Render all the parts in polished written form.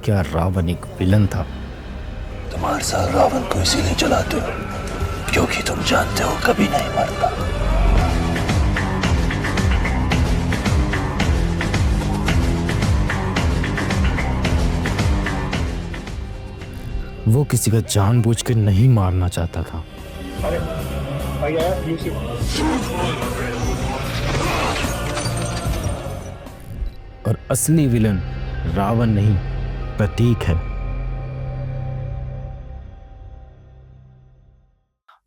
क्या रावण एक विलन था? तुम्हारे साथ रावण को इसीलिए चलाते हो क्योंकि तुम जानते हो कभी नहीं मरता। वो किसी का जानबूझ के नहीं मारना चाहता था। और असली विलन रावण नहीं, प्रतीक है।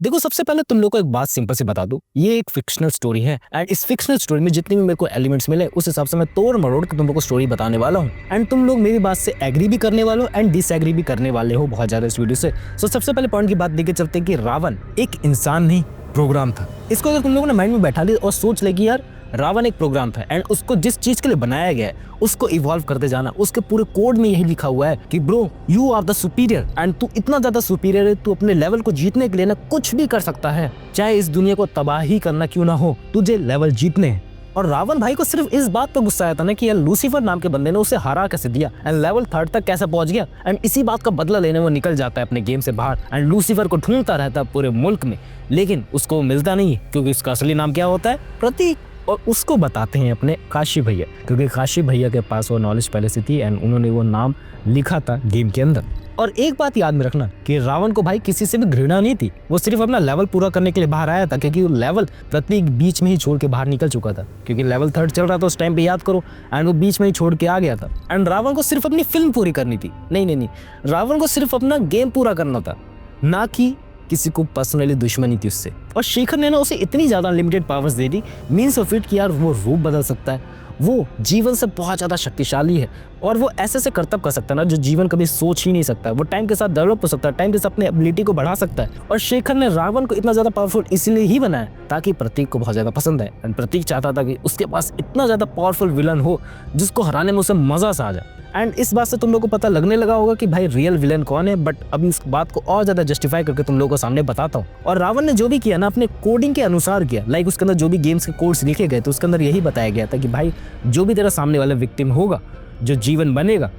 देखो, सबसे पहले तुम लोग को एक बात सिंपल से बता दूं, ये एक फिक्शनल स्टोरी है एंड इस फिक्शनल स्टोरी में जितने भी मेरे को एलिमेंट्स मिले उस हिसाब से मैं तोड़ मरोड़ के तुम लोग को स्टोरी बताने वाला हूँ एंड तुम लोग मेरी बात से एग्री भी करने वाले हो एंड डिसएग्री भी करने वाले हो बहुत ज्यादा इस वीडियो से। सो सबसे पहले पॉइंट की बात देके चलते हैं कि रावण एक इंसान नहीं, प्रोग्राम था। इसको अगर तुम लोगों ने माइंड में बैठा लिया और सोच ले कि यार रावण एक प्रोग्राम था एंड उसको जिस चीज के लिए बनाया गया है उसको इवॉल्व करते जाना, उसके पूरे कोड में यही लिखा हुआ है कि bro you are the superior and तू इतना ज्यादा सुपीरियर है, तू अपने लेवल को जीतने के लिए ना कुछ भी कर सकता है, चाहे इस दुनिया को तबाह ही करना क्यों ना हो, तुझे लेवल जीतने हैं। और रावण भाई को सिर्फ इस बात पर गुस्सा आया था ना कि यार लूसीफर नाम के बंदे ने उसे हरा कैसे दिया एंड लेवल 3 तक कैसे पहुंच गया एंड इसी बात का बदला लेने वो निकल जाता है अपने गेम से बाहर एंड लूसीफर को ढूंढता रहता है पूरे मुल्क में, लेकिन उसको मिलता नहीं है क्योंकि उसका असली नाम क्या होता है? प्रतीक। और उसको बताते हैं अपने काशी भैया, क्योंकि काशी भैया के पास वो नॉलेज पहले से थी एंड उन्होंने वो नाम लिखा था गेम के अंदर। और एक बात याद में रखना कि रावण को भाई किसी से भी घृणा नहीं थी, वो सिर्फ अपना लेवल पूरा करने के लिए बाहर आया था क्योंकि वो लेवल प्रतीक बीच में ही छोड़ के बाहर निकल चुका था, क्योंकि लेवल 3 चल रहा था उस टाइम पे, याद करो, एंड वो बीच में ही छोड़ के आ गया था एंड रावण को सिर्फ अपनी फिल्म पूरी करनी थी। नहीं, रावण को सिर्फ अपना गेम पूरा करना था, ना कि किसी को पर्सनली दुश्मनी थी उससे। और शेखर ने ना उसे इतनी ज्यादा unlimited powers they the, means of it कि यार वो रूप बदल सकता है, वो जीवन से बहुत ज्यादा शक्तिशाली है और वो ऐसे करतब कर सकता है ना जो जीवन कभी सोच ही नहीं सकता। वो टाइम के साथ डेवलप हो सकता है, टाइम के साथ अपने एबिलिटी को बढ़ा सकता है। और शेखर ने रावण को इतना ज्यादा पावरफुल इसीलिए ही बनाया ताकि प्रतीक को बहुत ज्यादा पसंद है एंड प्रतीक चाहता था कि उसके पास इतना ज्यादा पावरफुल विलन हो जिसको हराने में उसे मजा सा आ जाए। एंड इस बात से तुम लोगों को पता लगने लगा होगा कि भाई रियल विलन कौन है, बट अभी इस बात को और ज्यादा जस्टिफाई करके तुम लोगों को सामने बताता हूँ। और रावण ने जो भी किया ना अपने कोडिंग के अनुसार किया, लाइक उसके अंदर जो भी गेम्स के कोड्स लिखे गए तो उसके अंदर यही बताया गया था कि भाई जो भी तेरा सामने वाला विक्टिम होगा, जो जीवन बनेगा,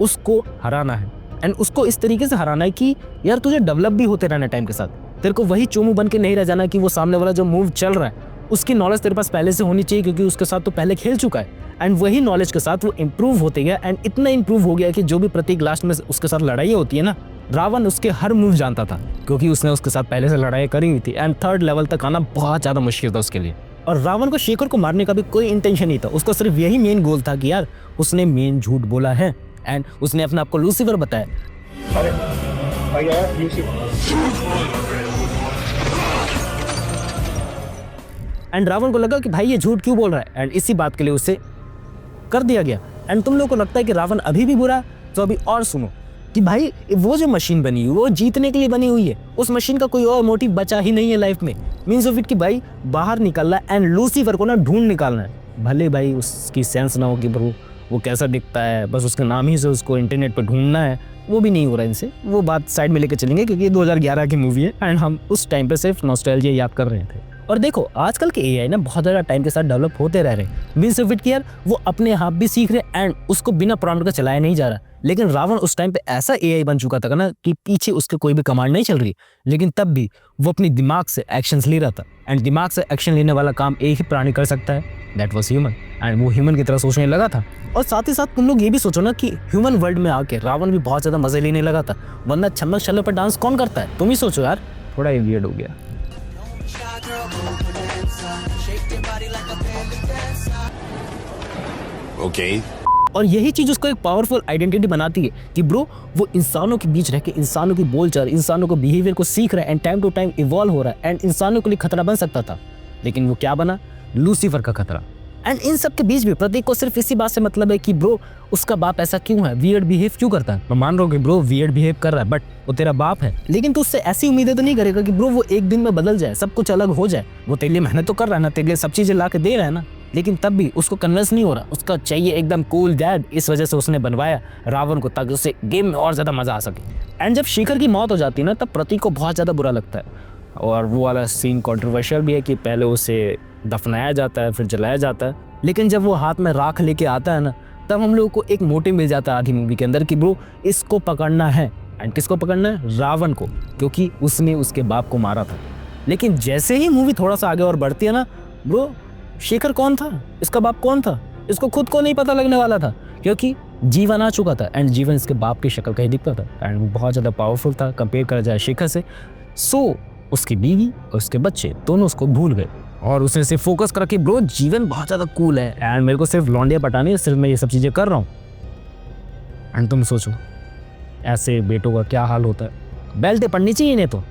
उसको हराना है एंड उसको इस तरीके से हराना है कि यार तुझे डेवलप भी होते रहना टाइम के साथ, तेरे को वही चोमू बन के नहीं रह जाना कि वो सामने वाला जो मूव चल रहा है उसकी नॉलेज तेरे पास पहले से होनी चाहिए क्योंकि उसके साथ तो पहले खेल चुका है एंड वही नॉलेज के साथ वो इम्प्रूव होते गया एंड इतना इम्प्रूव हो गया कि जो भी प्रतीक लास्ट में उसके साथ लड़ाई होती है ना, रावण उसके हर मूव जानता था क्योंकि उसने उसके साथ पहले से लड़ाई करी हुई थी एंड 3rd लेवल तक आना बहुत ज्यादा मुश्किल था उसके लिए। और रावण को शेखर को मारने का भी कोई इंटेंशन नहीं था, उसका सिर्फ यही मेन गोल था कि यार उसने मेन झूठ बोला है एंड उसने अपने आप को लूसीफर बताया। एंड रावण को लगा कि भाई ये झूठ क्यों बोल रहा है एंड इसी बात के लिए उसे कर दिया गया। एंड तुम लोग को लगता है कि रावण अभी भी बुरा, तो अभी और सुनो कि भाई वो जो मशीन बनी हुई वो जीतने के लिए बनी हुई है, उस मशीन का कोई और मोटिव बचा ही नहीं है लाइफ में, मीन्स ऑफ इट कि भाई बाहर निकलना एंड लूसीफर को ना ढूंढ निकालना है। भले भाई उसकी सेंस ना हो कि ब्रो वो कैसा दिखता है, बस उसके नाम ही से उसको इंटरनेट पर ढूंढना है, वो भी नहीं हो रहा है इनसे, वो बात साइड में लेकर चलेंगे क्योंकि ये 2011 की मूवी है एंड हम उस टाइम पे सिर्फ नॉस्टैल्जिया याद कर रहे थे। और देखो आजकल के एआई ना बहुत ज़्यादा टाइम के साथ डेवलप होते रह रहे हैं, मीन्स ऑफ इट कि यार वो अपने आप भी सीख रहे एंड उसको बिना प्रॉम्प्ट का चलाया नहीं जा रहा। लेकिन रावण उस टाइम पे ऐसा एआई बन चुका था ना कि पीछे उसके कोई भी कमांड नहीं चल रही, लेकिन तब भी वो अपनी दिमाग से एक्शंस ले रहा था एंड दिमाग से एक्शन लेने वाला काम एक ही प्राणी कर सकता है, दैट वाज ह्यूमन एंड वो ह्यूमन की तरह सोचने लगा था। और साथ ही साथ तुम लोग ये भी सोचो ना कि ह्यूमन वर्ल्ड में आके रावण भी बहुत ज़्यादा मजे लेने लगा था, वरना छम्मक छल्ले पर डांस कौन करता है, तुम ही सोचो यार, थोड़ा ही वियर्ड हो गया। ओके। और यही चीज उसको एक पावरफुल आइडेंटिटी बनाती है कि ब्रो वो इंसानों के बीच रह के इंसानों की बोलचाल, इंसानों को बिहेवियर को सीख रहा है and time to time evolve हो रहा है एंड इंसानों के लिए खतरा बन सकता था, लेकिन वो क्या बना? लूसीफर का खतरा। एंड इन सब के बीच भी प्रतीक को सिर्फ इसी बात से मतलब है कि ब्रो उसका बाप ऐसा क्यों है, वियर्ड बिहेव क्यों करता है। मैं मान रहा हूँ कि ब्रो वियर्ड बिहेव कर रहा है बट वो तेरा बाप है, लेकिन तू उससे ऐसी उम्मीदें तो नहीं करेगा कि ब्रो वो एक दिन में बदल जाए, सब कुछ अलग हो जाए। वो तेरे लिए मेहनत तो कर रहा है ना, तेरे लिए सब चीजें ला के दे रहा है ना, लेकिन तब भी उसको कन्विंस नहीं हो रहा, उसका चाहिए एकदम कूल डैड। इस वजह से उसने बनवाया रावण को ताकि उसे गेम में और ज्यादा मजा आ सके। एंड जब शेखर की मौत हो जाती है ना तब प्रतीक को बहुत ज्यादा बुरा लगता है और वो वाला सीन कंट्रोवर्शियल भी है कि पहले उसे दफनाया जाता है फिर जलाया जाता है, लेकिन जब वो हाथ में राख लेके आता है ना तब हम लोगों को एक मोटिव मिल जाता है आधी मूवी के अंदर कि ब्रो इसको पकड़ना है। एंड किसको पकड़ना है? रावण को, क्योंकि उसने उसके बाप को मारा था। लेकिन जैसे ही मूवी थोड़ा सा आगे और बढ़ती है ना ब्रो, शेखर कौन था, इसका बाप कौन था, इसको खुद को नहीं पता लगने वाला था, क्योंकि जीवन आ चुका था एंड जीवन इसके बाप की शक्ल का ही दिखता था एंड वो बहुत ज़्यादा पावरफुल था कंपेयर करा जाए शेखर से। सो उसकी बीवी और उसके बच्चे दोनों उसको भूल गए और उसने सिर्फ फोकस करा कि ब्रो जीवन बहुत ज़्यादा कूल है एंड मेरे को सिर्फ लौंडिया पटानी है, सिर्फ मैं ये सब चीज़ें कर रहा हूँ। एंड तुम सोचो ऐसे बेटों का क्या हाल होता है, बेल्टें पड़नी चाहिए इन्हें तो।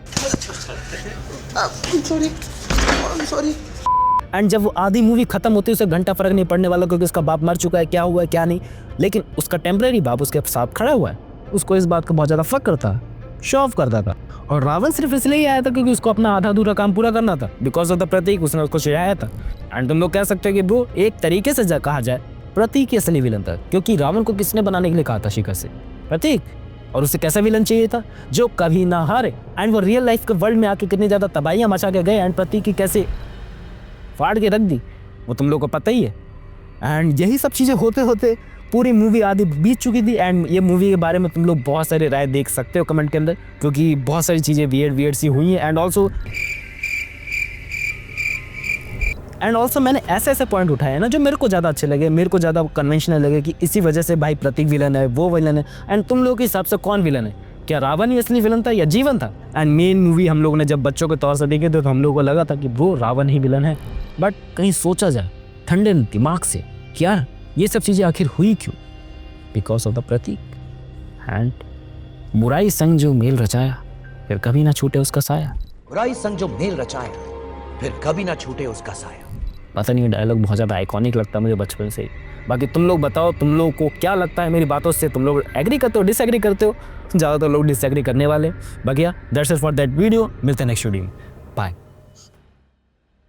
एंड जब वो आधी मूवी खत्म होती है उसे घंटा फर्क नहीं पड़ने वाला, क्योंकि उसका बाप मर चुका है, क्या हुआ है क्या नहीं। लेकिन उसका टेम्परेरी बाप उसके साथ खड़ा हुआ है, उसको इस बात का बहुत ज़्यादा फक्र था, शो ऑफ करता था। और रावण सिर्फ इसलिए ही आया था क्योंकि उसको अपना आधा अधूरा काम पूरा करना था, बिकॉज ऑफ द प्रतीक उसने उसको चिढ़ाया था। एंड तुम लोग कह सकते हो कि ब्रो एक तरीके से कहा जाए प्रतीक ही असली विलन था, क्योंकि रावण को किसने बनाने के लिए कहा था शिखर से? प्रतीक। और उसे कैसा विलन चाहिए था? जो कभी ना हारे। एंड वो रियल लाइफ के वर्ल्ड में आके कितनी ज़्यादा तबाहियाँ मचा के गए एंड प्रतीक की कैसे फाड़ के रख दी वो तुम लोग को पता ही है। एंड यही सब चीज़ें होते होते पूरी मूवी आधी बीत चुकी थी। एंड ये मूवी के बारे में तुम लोग बहुत सारे राय देख सकते हो कमेंट के अंदर, क्योंकि बहुत सारी चीज़ें वियर्ड सी हुई हैं। एंड ऑल्सो मैंने ऐसे पॉइंट उठाए हैं ना जो मेरे को ज़्यादा अच्छे लगे, मेरे को ज़्यादा कन्वेंशनल लगे कि इसी वजह से भाई प्रतीक विलन है, वो विलन है। एंड तुम लोगों के हिसाब से कौन विलन है? क्या रावण ही असली विलन था या जीवन था? एंड मेन मूवी हम लोगों ने जब बच्चों के तौर से देखे थे तो हम लोगों को लगा था कि वो रावण ही विलन है। बट कहीं सोचा जाए ठंडे दिमाग से क्या ये सब चीज़ें आखिर हुई क्यों? बिकॉज ऑफ द प्रतीक। एंड बुराई संग जो मेल रचाया फिर कभी ना छूटे उसका साया। बुराई संग जो मेल रचाया फिर कभी ना छूटे उसका साया। पता नहीं डायलॉग बहुत ज़्यादा आइकॉनिक लगता है मुझे बचपन से ही। बाकी तुम लोग बताओ तुम लोग को क्या लगता है मेरी बातों से? तुम लोग एग्री करते हो, डिसएग्री करते हो? ज़्यादातर लोग डिसएग्री करने वाले। बाकी that's it for that video. मिलते हैं नेक्स्ट वीडियो में। बाय।